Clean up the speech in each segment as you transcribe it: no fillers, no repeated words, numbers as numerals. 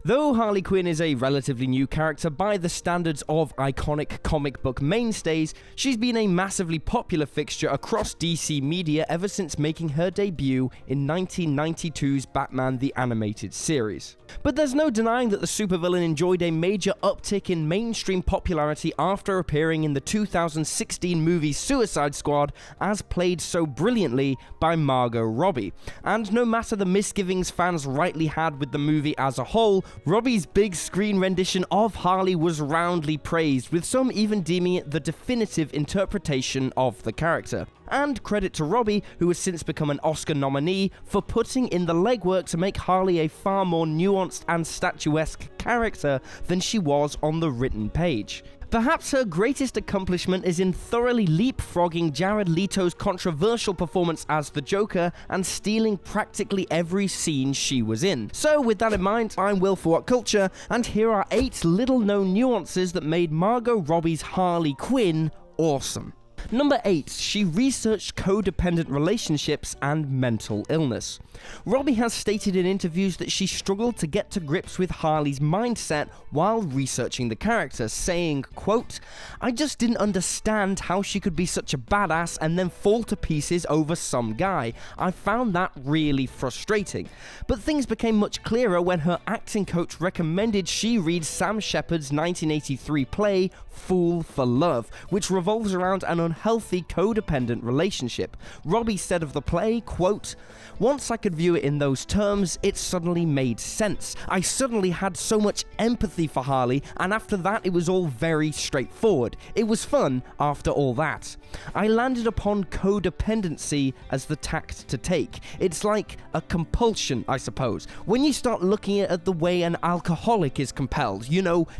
Though Harley Quinn is a relatively new character by the standards of iconic comic book mainstays, she's been a massively popular fixture across DC media ever since making her debut in 1992's Batman the Animated Series. But there's no denying that the supervillain enjoyed a major uptick in mainstream popularity after appearing in the 2016 movie Suicide Squad, as played so brilliantly by Margot Robbie. And no matter the misgivings fans rightly had with the movie as a whole, Robbie's big screen rendition of Harley was roundly praised, with some even deeming it the definitive interpretation of the character. And credit to Robbie, who has since become an Oscar nominee, for putting in the legwork to make Harley a far more nuanced and statuesque character than she was on the written page. Perhaps her greatest accomplishment is in thoroughly leapfrogging Jared Leto's controversial performance as the Joker and stealing practically every scene she was in. So with that in mind, I'm Will for What Culture, and here are 8 little-known nuances that made Margot Robbie's Harley Quinn awesome. Number 8, she researched codependent relationships and mental illness. Robbie has stated in interviews that she struggled to get to grips with Harley's mindset while researching the character, saying, quote, "I just didn't understand how she could be such a badass and then fall to pieces over some guy. I found that really frustrating." But things became much clearer when her acting coach recommended she read Sam Shepard's 1983 play, Fool for Love, which revolves around an unhealthy codependent relationship. Robbie said of the play, quote, "Once I could view it in those terms, it suddenly made sense. I suddenly had so much empathy for Harley, and after that it was all very straightforward. It was fun after all that. I landed upon codependency as the tact to take. It's like a compulsion, I suppose. When you start looking at the way an alcoholic is compelled,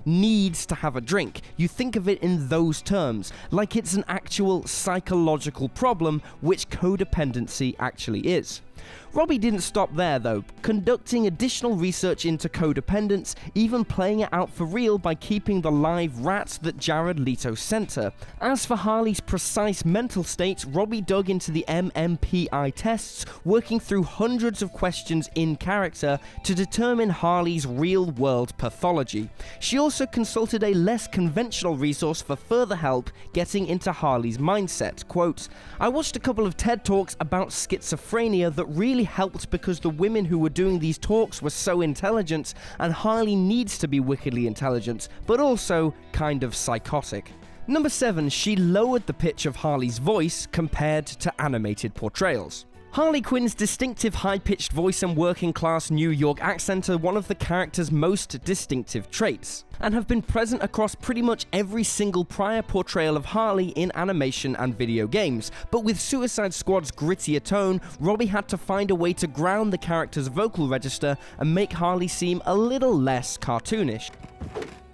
needs to have a drink, you think of it in those terms, like it's an actual psychological problem, which codependency actually is." Robbie didn't stop there though, conducting additional research into codependence, even playing it out for real by keeping the live rat that Jared Leto sent her. As for Harley's precise mental state, Robbie dug into the MMPI tests, working through hundreds of questions in character to determine Harley's real-world pathology. She also consulted a less conventional resource for further help getting into Harley's mindset. Quote, "I watched a couple of TED Talks about schizophrenia that really helped because the women who were doing these talks were so intelligent, and Harley needs to be wickedly intelligent, but also kind of psychotic." Number 7, she lowered the pitch of Harley's voice compared to animated portrayals. Harley Quinn's distinctive high-pitched voice and working-class New York accent are one of the character's most distinctive traits, and have been present across pretty much every single prior portrayal of Harley in animation and video games. But with Suicide Squad's grittier tone, Robbie had to find a way to ground the character's vocal register and make Harley seem a little less cartoonish.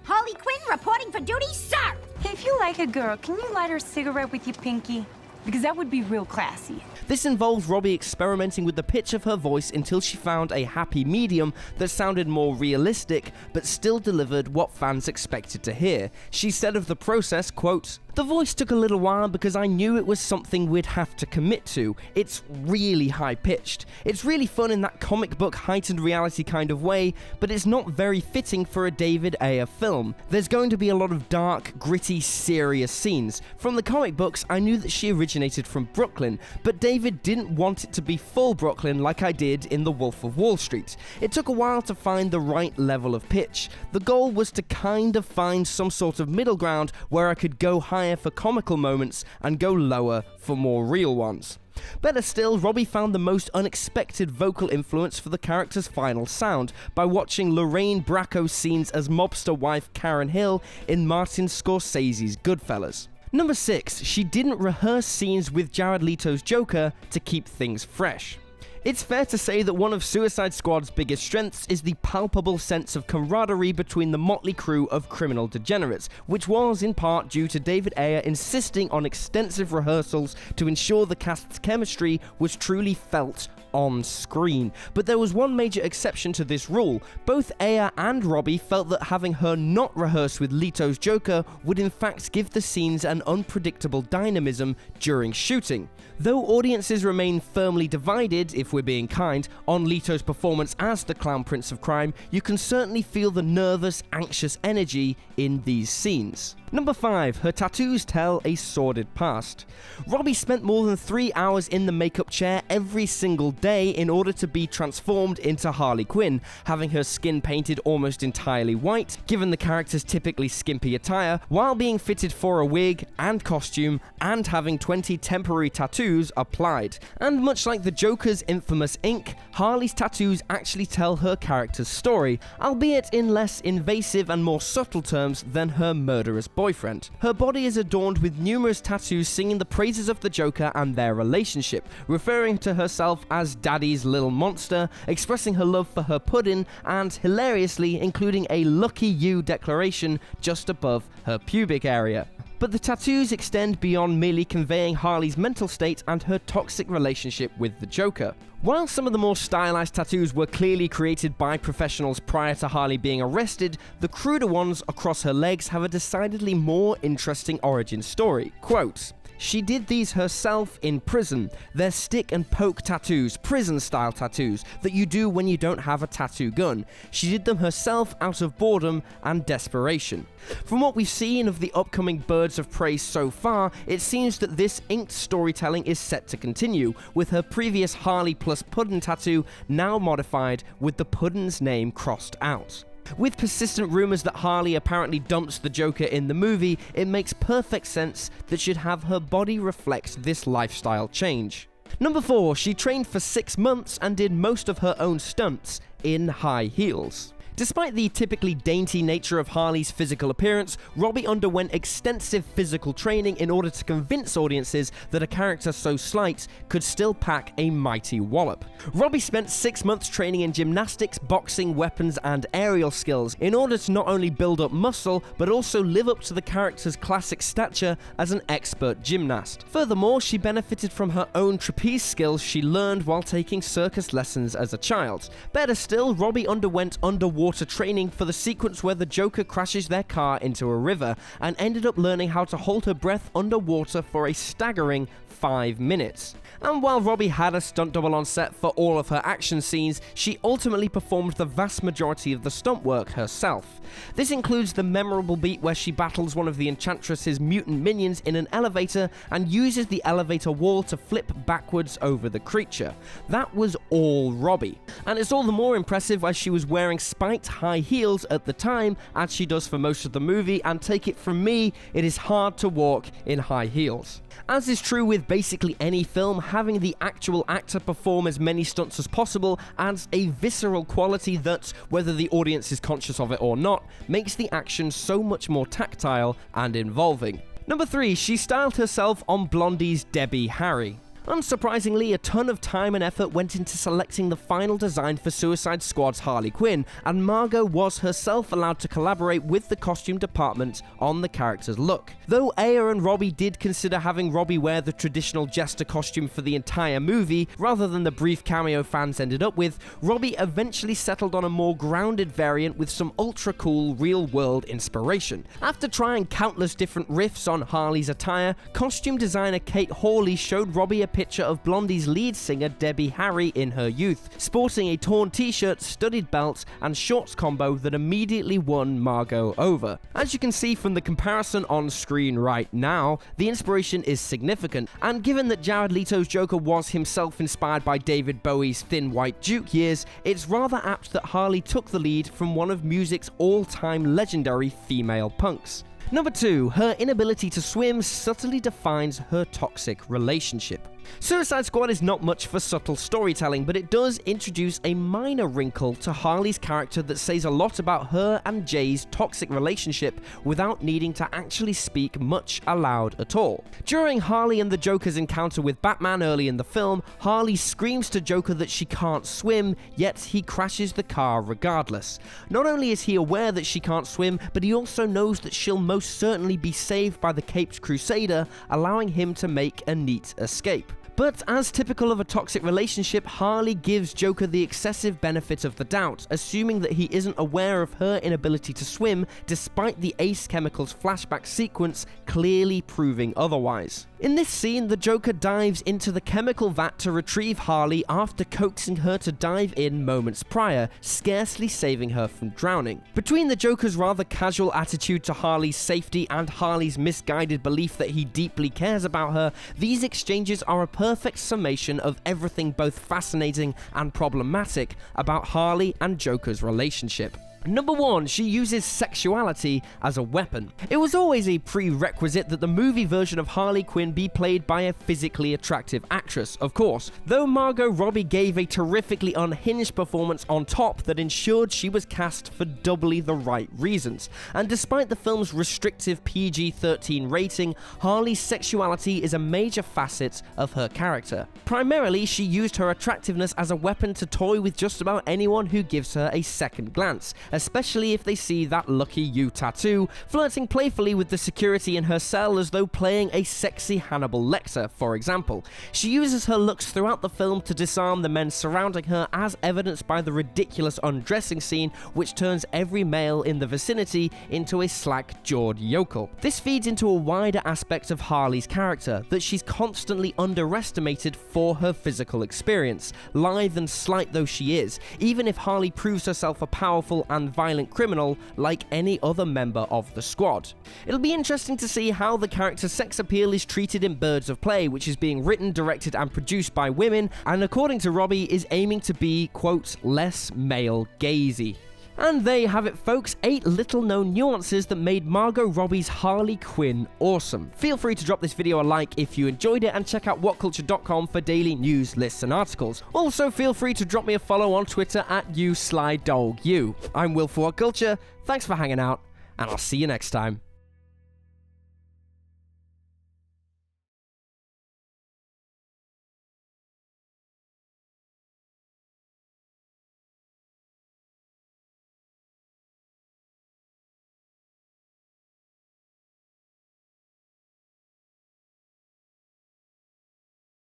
Harley Quinn reporting for duty, sir! If you like a girl, can you light her cigarette with your pinky? Because that would be real classy. This involved Robbie experimenting with the pitch of her voice until she found a happy medium that sounded more realistic, but still delivered what fans expected to hear. She said of the process, quote, "The voice took a little while because I knew it was something we'd have to commit to. It's really high-pitched. It's really fun in that comic book heightened reality kind of way, but it's not very fitting for a David Ayer film. There's going to be a lot of dark, gritty, serious scenes. From the comic books, I knew that she originated from Brooklyn, but David didn't want it to be full Brooklyn like I did in The Wolf of Wall Street. It took a while to find the right level of pitch. The goal was to kind of find some sort of middle ground where I could go higher for comical moments and go lower for more real ones." Better still, Robbie found the most unexpected vocal influence for the character's final sound by watching Lorraine Bracco's scenes as mobster wife Karen Hill in Martin Scorsese's Goodfellas. Number 6, she didn't rehearse scenes with Jared Leto's Joker to keep things fresh. It's fair to say that one of Suicide Squad's biggest strengths is the palpable sense of camaraderie between the motley crew of criminal degenerates, which was in part due to David Ayer insisting on extensive rehearsals to ensure the cast's chemistry was truly felt on screen. But there was one major exception to this rule. Both Ayer and Robbie felt that having her not rehearse with Leto's Joker would in fact give the scenes an unpredictable dynamism during shooting. Though audiences remain firmly divided, if we're being kind, on Leto's performance as the Clown Prince of Crime, you can certainly feel the nervous, anxious energy in these scenes. Number 5. Her tattoos tell a sordid past. Robbie spent more than 3 hours in the makeup chair every single day in order to be transformed into Harley Quinn, having her skin painted almost entirely white, given the character's typically skimpy attire, while being fitted for a wig and costume, and having 20 temporary tattoos applied. And much like the Joker's infamous ink, Harley's tattoos actually tell her character's story, albeit in less invasive and more subtle terms than her murderous boyfriend. Her body is adorned with numerous tattoos singing the praises of the Joker and their relationship, referring to herself as Daddy's little monster, expressing her love for her pudding, and hilariously including a "lucky you" declaration just above her pubic area. But the tattoos extend beyond merely conveying Harley's mental state and her toxic relationship with the Joker. While some of the more stylized tattoos were clearly created by professionals prior to Harley being arrested, the cruder ones across her legs have a decidedly more interesting origin story. Quote, "She did these herself in prison. They're stick and poke tattoos, prison-style tattoos, that you do when you don't have a tattoo gun. She did them herself out of boredom and desperation." From what we've seen of the upcoming Birds of Prey so far, it seems that this inked storytelling is set to continue, with her previous Harley plus Puddin' tattoo now modified with the Puddin's name crossed out. With persistent rumors that Harley apparently dumps the Joker in the movie, it makes perfect sense that she'd have her body reflect this lifestyle change. Number 4. She trained for 6 months and did most of her own stunts in high heels. Despite the typically dainty nature of Harley's physical appearance, Robbie underwent extensive physical training in order to convince audiences that a character so slight could still pack a mighty wallop. Robbie spent 6 months training in gymnastics, boxing, weapons, and aerial skills in order to not only build up muscle, but also live up to the character's classic stature as an expert gymnast. Furthermore, she benefited from her own trapeze skills she learned while taking circus lessons as a child. Better still, Robbie underwent underwater training for the sequence where the Joker crashes their car into a river, and ended up learning how to hold her breath underwater for a staggering 5 minutes. And while Robbie had a stunt double on set for all of her action scenes, she ultimately performed the vast majority of the stunt work herself. This includes the memorable beat where she battles one of the Enchantress's mutant minions in an elevator and uses the elevator wall to flip backwards over the creature. That was all Robbie. And it's all the more impressive as she was wearing spiked high heels at the time, as she does for most of the movie, and take it from me, it is hard to walk in high heels. As is true with basically any film, having the actual actor perform as many stunts as possible adds a visceral quality that, whether the audience is conscious of it or not, makes the action so much more tactile and involving. Number 3. She styled herself on Blondie's Debbie Harry. Unsurprisingly, a ton of time and effort went into selecting the final design for Suicide Squad's Harley Quinn, and Margot was herself allowed to collaborate with the costume department on the character's look. Though Aya and Robbie did consider having Robbie wear the traditional jester costume for the entire movie, rather than the brief cameo fans ended up with, Robbie eventually settled on a more grounded variant with some ultra-cool real-world inspiration. After trying countless different riffs on Harley's attire, costume designer Kate Hawley showed Robbie a picture of Blondie's lead singer Debbie Harry in her youth, sporting a torn t-shirt, studded belt, and shorts combo that immediately won Margot over. As you can see from the comparison on screen right now, the inspiration is significant, and given that Jared Leto's Joker was himself inspired by David Bowie's Thin White Duke years, it's rather apt that Harley took the lead from one of music's all-time legendary female punks. Number 2. Her inability to swim subtly defines her toxic relationship. Suicide Squad is not much for subtle storytelling, but it does introduce a minor wrinkle to Harley's character that says a lot about her and Jay's toxic relationship without needing to actually speak much aloud at all. During Harley and the Joker's encounter with Batman early in the film, Harley screams to Joker that she can't swim, yet he crashes the car regardless. Not only is he aware that she can't swim, but he also knows that she'll most certainly be saved by the Caped Crusader, allowing him to make a neat escape. But as typical of a toxic relationship, Harley gives Joker the excessive benefit of the doubt, assuming that he isn't aware of her inability to swim, despite the Ace Chemicals flashback sequence clearly proving otherwise. In this scene, the Joker dives into the chemical vat to retrieve Harley after coaxing her to dive in moments prior, scarcely saving her from drowning. Between the Joker's rather casual attitude to Harley's safety and Harley's misguided belief that he deeply cares about her, these exchanges are a perfect summation of everything both fascinating and problematic about Harley and Joker's relationship. Number 1, she uses sexuality as a weapon. It was always a prerequisite that the movie version of Harley Quinn be played by a physically attractive actress, of course, though Margot Robbie gave a terrifically unhinged performance on top that ensured she was cast for doubly the right reasons. And despite the film's restrictive PG-13 rating, Harley's sexuality is a major facet of her character. Primarily, she used her attractiveness as a weapon to toy with just about anyone who gives her a second glance, especially if they see that lucky you tattoo, flirting playfully with the security in her cell as though playing a sexy Hannibal Lecter, for example. She uses her looks throughout the film to disarm the men surrounding her, as evidenced by the ridiculous undressing scene which turns every male in the vicinity into a slack-jawed yokel. This feeds into a wider aspect of Harley's character, that she's constantly underestimated for her physical experience, lithe and slight though she is, even if Harley proves herself a powerful and violent criminal like any other member of the squad. It'll be interesting to see how the character's sex appeal is treated in Birds of Prey, which is being written, directed and produced by women, and according to Robbie is aiming to be, quote, less male-gazy. And there you have it, folks, 8 little known nuances that made Margot Robbie's Harley Quinn awesome. Feel free to drop this video a like if you enjoyed it, and check out whatculture.com for daily news, lists and articles. Also, feel free to drop me a follow on Twitter at @YouSlyDogU. I'm Will for What Culture, thanks for hanging out, and I'll see you next time.